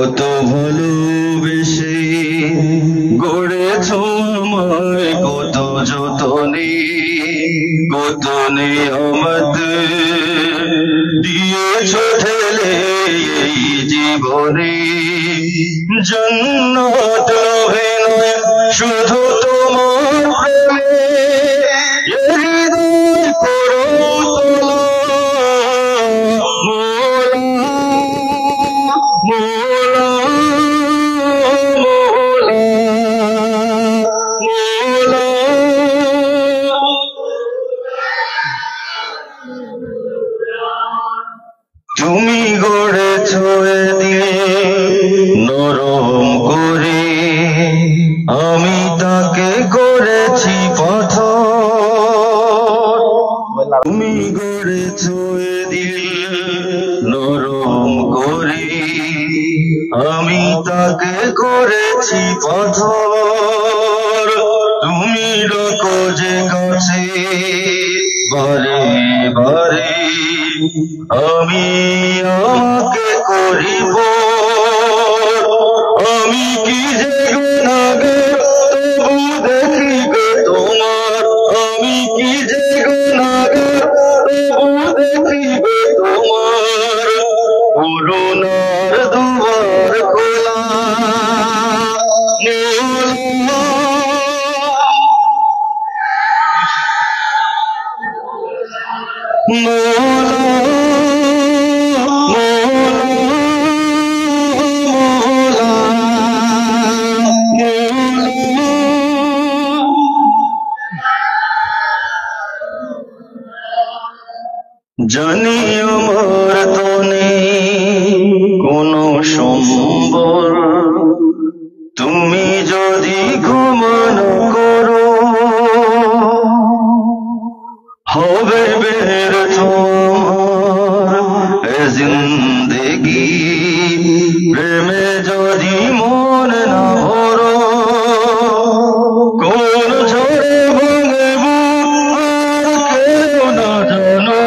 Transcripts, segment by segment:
কত ভালোবেসে গড়েছ আমায় কত যতনে আমাদের দিয়েছ ঠেলে এই জীবনে জান্নাত নহে নয় শুধু তোমার প্রেমে হৃদয় করো তোলা মোলা তুমি গড়েছ নরম করে আমি তাকে করেছি পাথর তুমি গড়েছ নরম করে আমি তাকে করেছি পাথর তুমি ডাকো যে কাছে বারে বারে আমি আমাকে করিব আমি কি যে গুনাহগার তবু দেখি গো তোমার আমি কি যে গুনাহগার তবু দেখি গো তোমার করুণার দুয়ার খোলা জানি আমার তো নেই কোনো সম্বল তুমি যদি ঘুমন করো হবে বের তোমার জিন্দেগি প্রেমে যদি মন না ভরো কোন ঝড়ে ভাঙে বুক আর কেউ না জানো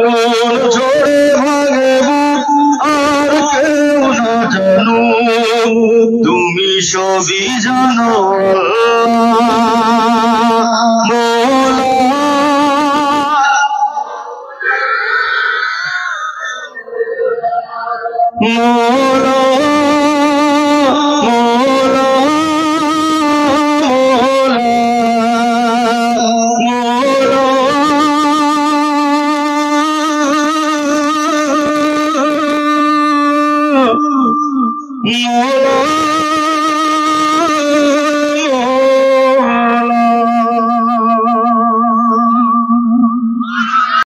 কোন ঝড়ে ভাঙে বুক আর কেউ না জানো তুমি সবই জানো মোলা মোলা মোলা মোলা মোলা